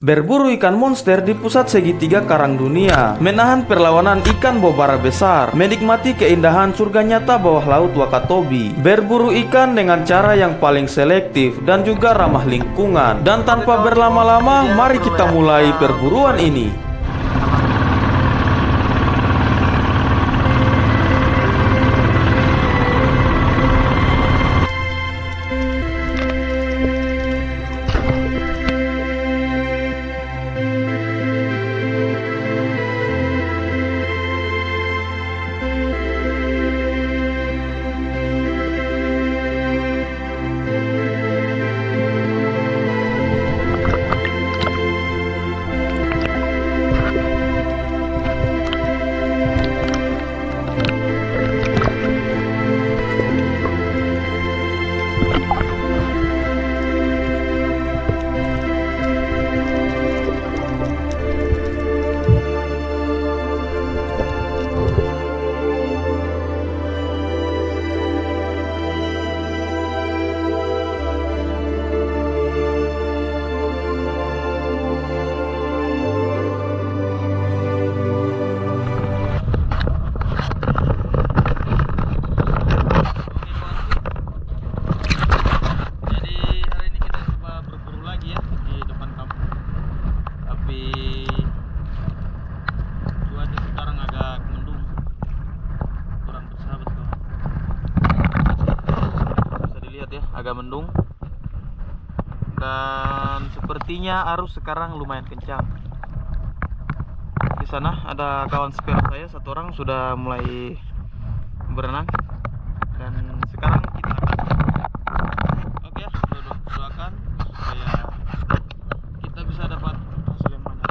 Berburu ikan monster di pusat segitiga karang dunia, menahan perlawanan ikan bobara besar, menikmati keindahan surga nyata bawah laut Wakatobi, berburu ikan dengan cara yang paling selektif dan juga ramah lingkungan. Dan tanpa berlama-lama, mari kita mulai perburuan ini. Agak mendung dan sepertinya arus sekarang lumayan kencang. Di sana ada kawan sepeda saya, satu orang sudah mulai berenang dan sekarang kita oke, doakan supaya kita bisa dapat hasil yang banyak.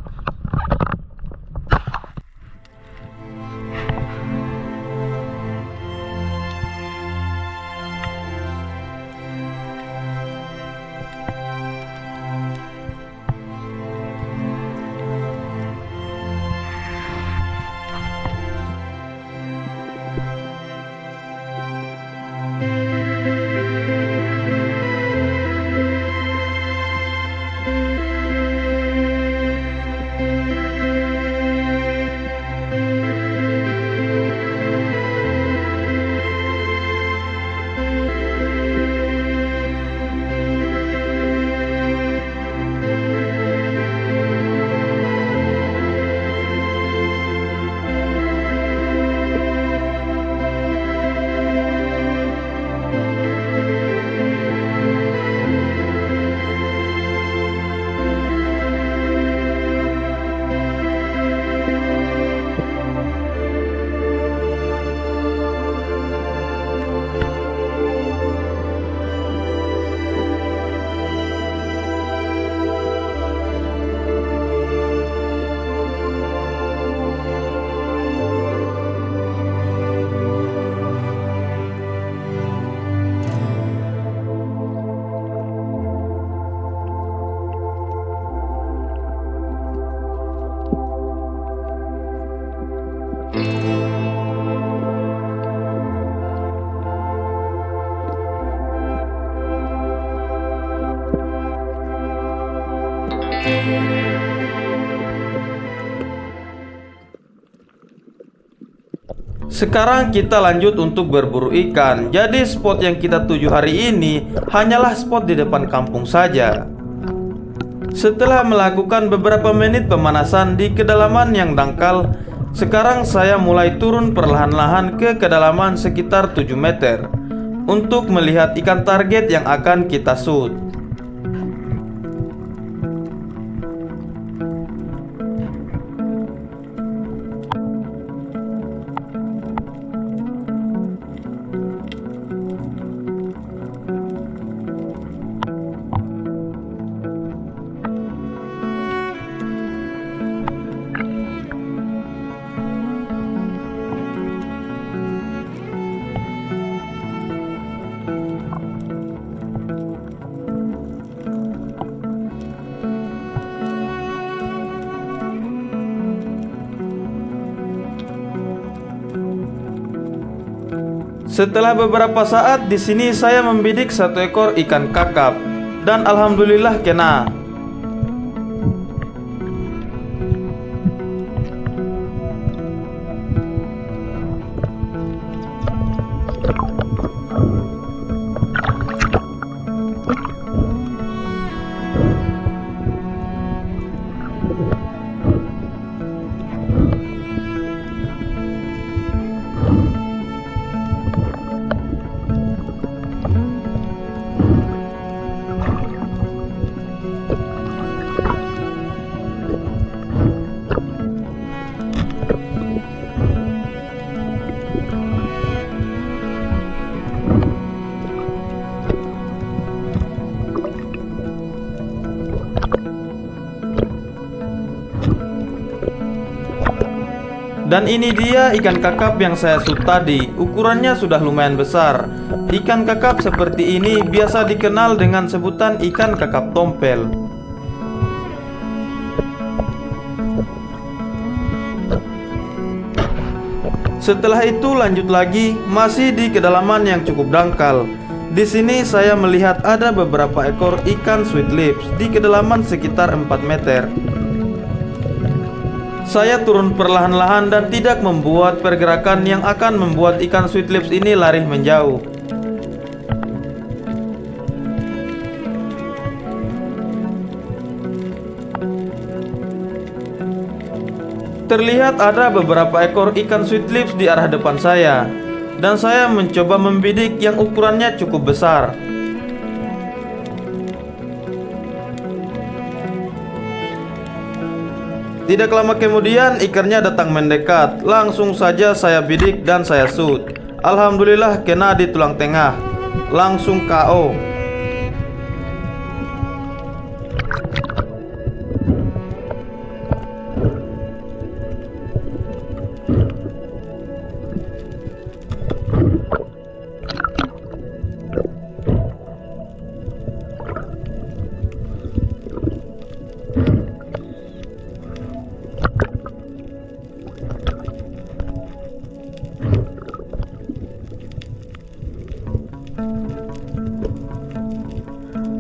Sekarang kita lanjut untuk berburu ikan. Jadi spot yang kita tuju hari ini hanyalah spot di depan kampung saja. Setelah melakukan beberapa menit pemanasan di kedalaman yang dangkal, sekarang saya mulai turun perlahan-lahan ke kedalaman sekitar 7 meter untuk melihat ikan target yang akan kita shoot. Setelah beberapa saat di sini saya membidik satu ekor ikan kakap dan alhamdulillah kena. Dan ini dia ikan kakap yang saya shoot tadi. Ukurannya sudah lumayan besar. Ikan kakap seperti ini biasa dikenal dengan sebutan ikan kakap tompel. Setelah itu lanjut lagi, masih di kedalaman yang cukup dangkal. Di sini saya melihat ada beberapa ekor ikan sweet lips di kedalaman sekitar 4 meter. Saya turun perlahan-lahan dan tidak membuat pergerakan yang akan membuat ikan sweet lips ini lari menjauh. Terlihat ada beberapa ekor ikan sweet lips di arah depan saya, dan saya mencoba membidik yang ukurannya cukup besar. Tidak lama kemudian ikannya datang mendekat. Langsung saja saya bidik dan saya shoot. Alhamdulillah kena di tulang tengah. Langsung KO.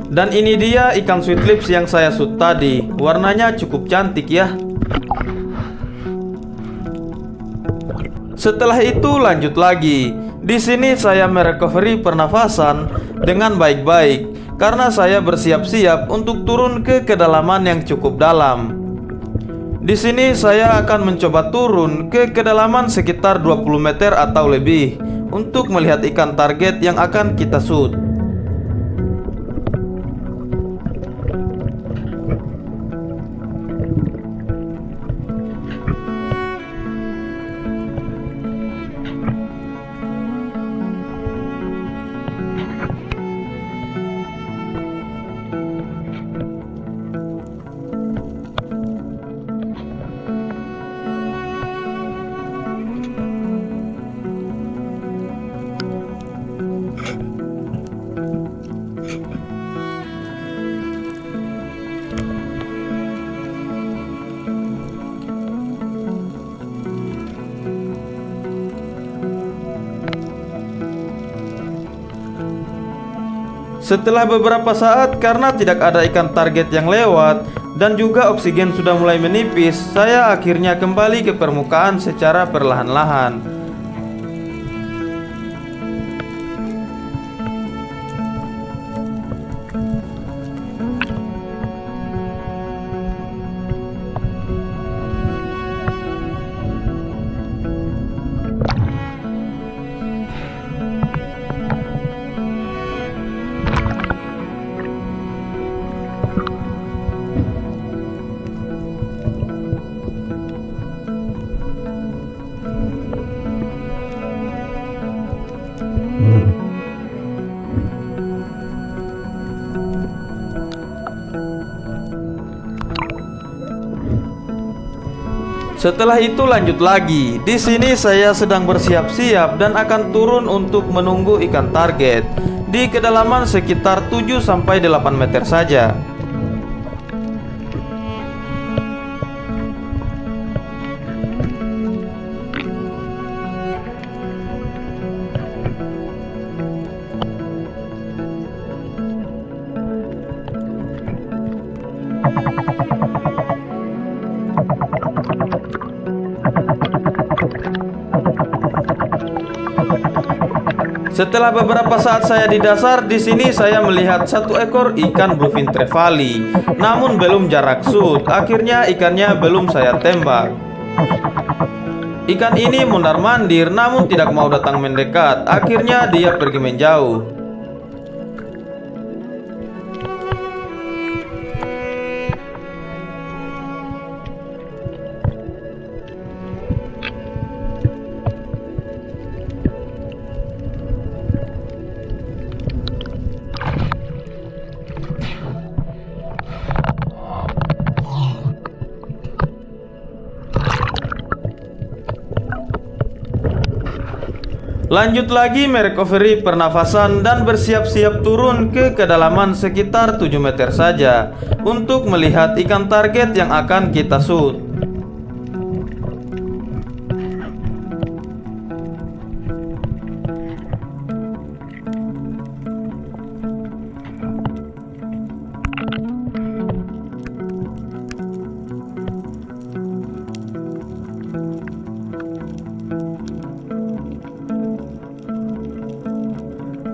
Dan ini dia ikan sweet lips yang saya shoot tadi. Warnanya cukup cantik ya. Setelah itu lanjut lagi. Di sini saya merecovery pernafasan dengan baik-baik karena saya bersiap-siap untuk turun ke kedalaman yang cukup dalam. Di sini saya akan mencoba turun ke kedalaman sekitar 20 meter atau lebih untuk melihat ikan target yang akan kita shoot. Setelah beberapa saat, karena tidak ada ikan target yang lewat dan juga oksigen sudah mulai menipis, saya akhirnya kembali ke permukaan secara perlahan-lahan. Setelah itu lanjut lagi. Di sini saya sedang bersiap-siap dan akan turun untuk menunggu ikan target di kedalaman sekitar 7-8 meter saja. Setelah beberapa saat saya di dasar, di sini saya melihat satu ekor ikan bluefin trevally. Namun belum jarak shoot. Akhirnya ikannya belum saya tembak. Ikan ini mondar-mandir namun tidak mau datang mendekat. Akhirnya dia pergi menjauh. Lanjut lagi merecovery pernafasan dan bersiap-siap turun ke kedalaman sekitar 7 meter saja untuk melihat ikan target yang akan kita shoot.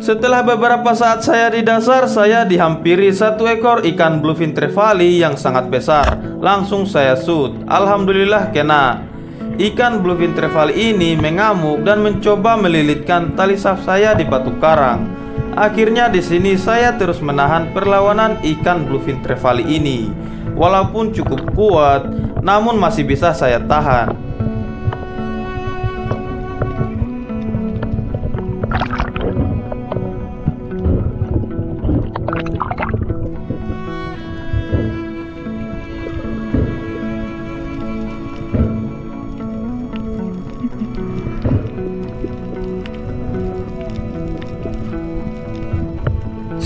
Setelah beberapa saat saya di dasar, saya dihampiri satu ekor ikan bluefin trevally yang sangat besar. Langsung saya shoot. Alhamdulillah kena. Ikan bluefin trevally ini mengamuk dan mencoba melilitkan tali saf saya di batu karang. Akhirnya di sini saya terus menahan perlawanan ikan bluefin trevally ini. Walaupun cukup kuat, namun masih bisa saya tahan.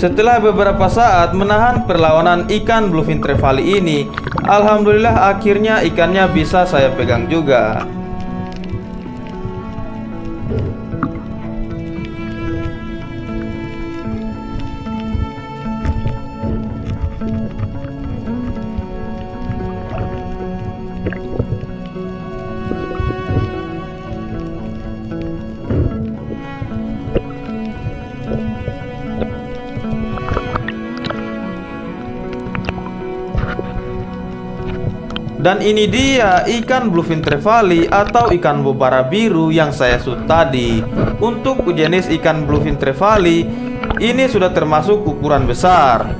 Setelah beberapa saat menahan perlawanan ikan bluefin trevally ini, alhamdulillah akhirnya ikannya bisa saya pegang juga. Dan ini dia ikan bluefin trevally atau ikan bobara biru yang saya shoot tadi. Untuk jenis ikan bluefin trevally, ini sudah termasuk ukuran besar.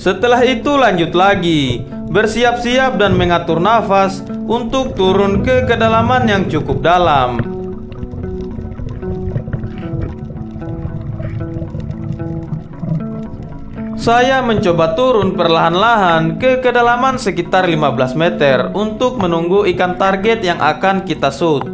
Setelah itu lanjut lagi, bersiap-siap dan mengatur nafas untuk turun ke kedalaman yang cukup dalam. Saya mencoba turun perlahan-lahan ke kedalaman sekitar 15 meter untuk menunggu ikan target yang akan kita shoot.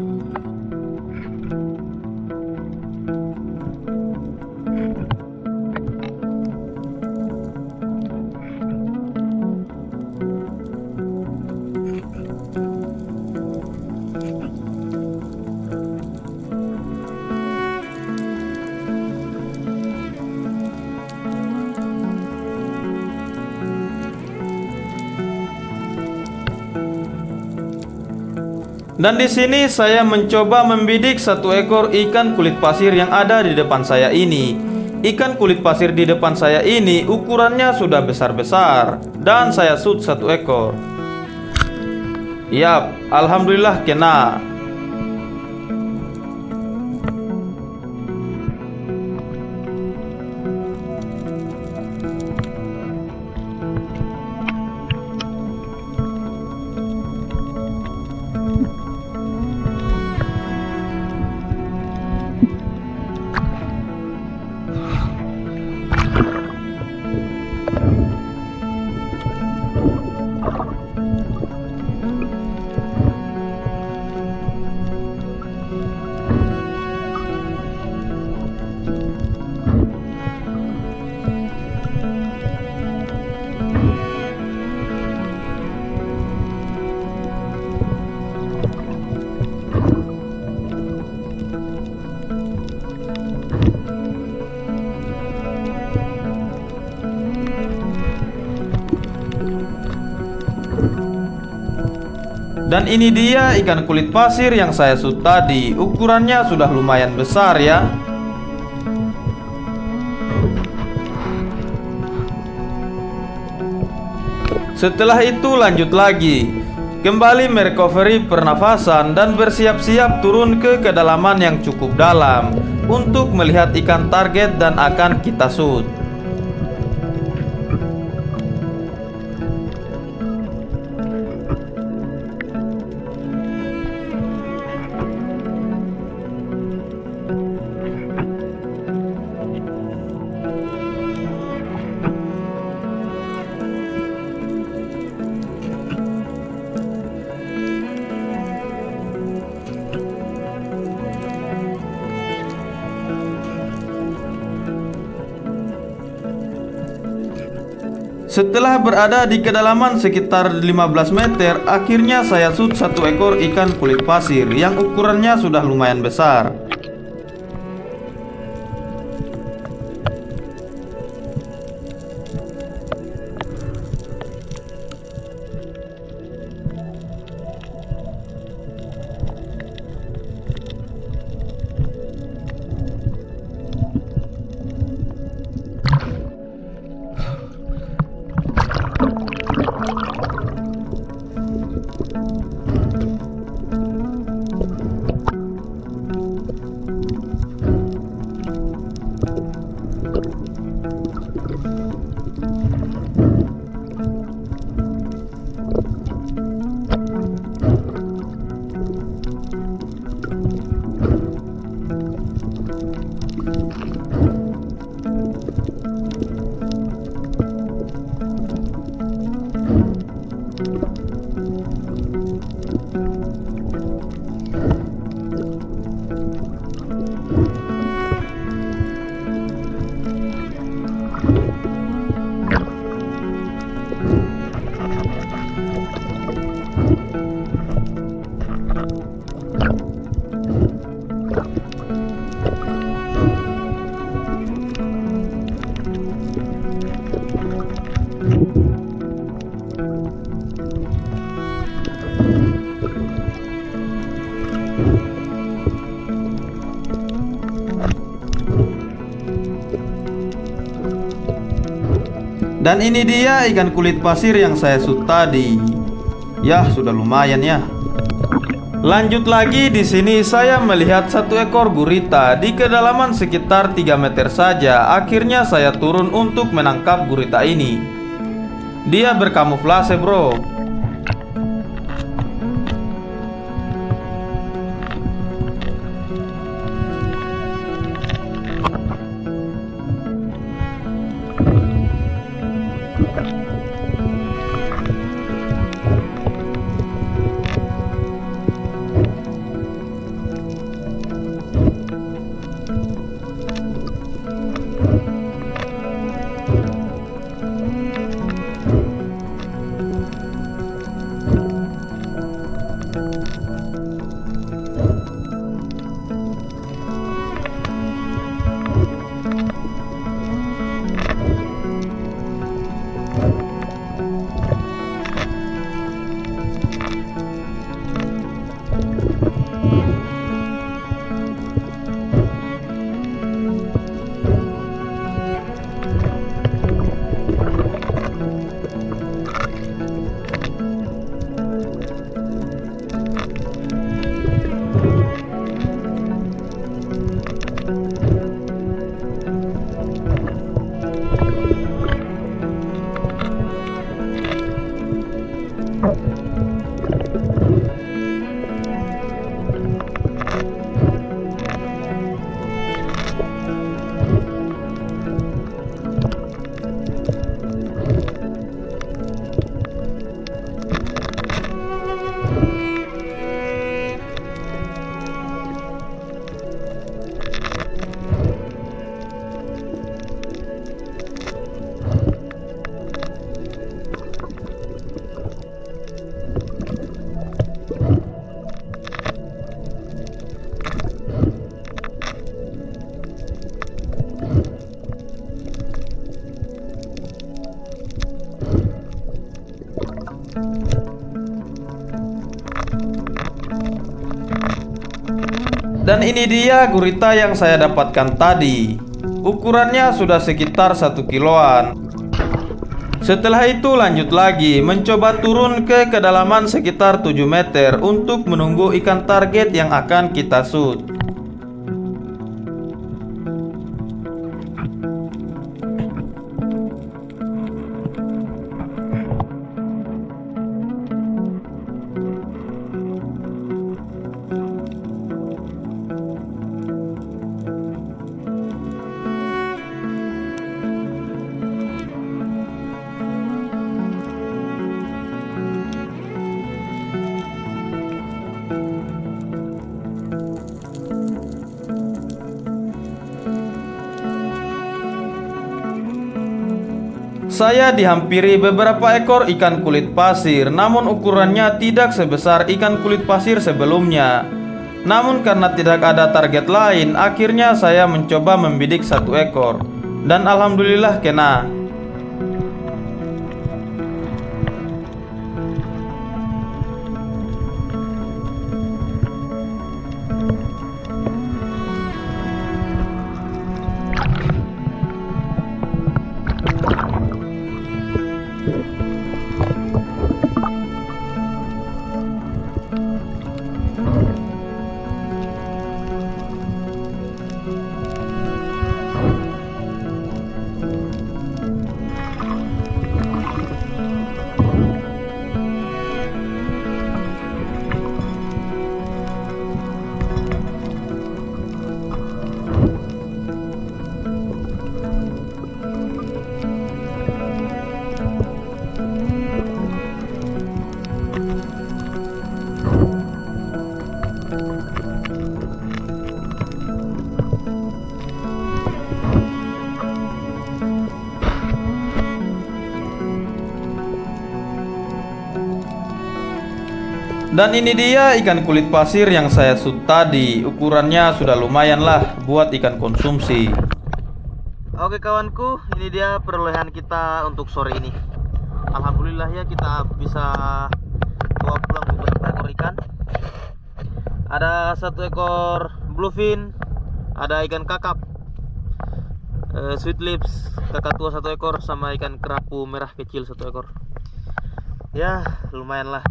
Dan di sini saya mencoba membidik satu ekor ikan kulit pasir yang ada di depan saya ini. Ikan kulit pasir di depan saya ini ukurannya sudah besar-besar, dan saya shoot satu ekor. Yap, alhamdulillah kena. Dan ini dia ikan kulit pasir yang saya shoot tadi. Ukurannya sudah lumayan besar ya. Setelah itu lanjut lagi, kembali merecovery pernafasan dan bersiap-siap turun ke kedalaman yang cukup dalam untuk melihat ikan target dan akan kita shoot. Setelah berada di kedalaman sekitar 15 meter, akhirnya saya shoot satu ekor ikan kulit pasir yang ukurannya sudah lumayan besar. Dan ini dia ikan kulit pasir yang saya shoot tadi. Ya, sudah lumayan ya. Lanjut lagi, di sini saya melihat satu ekor gurita di kedalaman sekitar 3 meter saja. Akhirnya saya turun untuk menangkap gurita ini. Dia berkamuflase, bro. Dan ini dia gurita yang saya dapatkan tadi. Ukurannya sudah sekitar 1 kiloan. Setelah itu lanjut lagi mencoba turun ke kedalaman sekitar 7 meter untuk menunggu ikan target yang akan kita shoot. Saya dihampiri beberapa ekor ikan kulit pasir, namun ukurannya tidak sebesar ikan kulit pasir sebelumnya. Namun karena tidak ada target lain, akhirnya saya mencoba membidik 1 ekor. Dan alhamdulillah kena. Dan ini dia ikan kulit pasir yang saya shoot tadi. Ukurannya sudah lumayan lah buat ikan konsumsi. Oke kawanku, ini dia perolehan kita untuk sore ini. Alhamdulillah ya, kita bisa bawa pulang beberapa ekor ikan. Ada 1 ekor bluefin, ada ikan kakap, sweet lips kakak tua 1 ekor, sama ikan kerapu merah kecil 1 ekor. Ya lumayan lah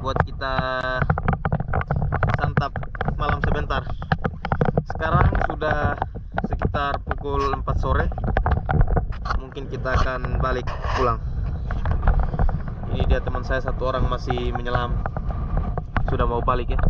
buat kita santap malam sebentar. Sekarang sudah sekitar pukul 4 sore. Mungkin kita akan balik pulang. Ini dia teman saya 1 orang masih menyelam, sudah mau balik ya.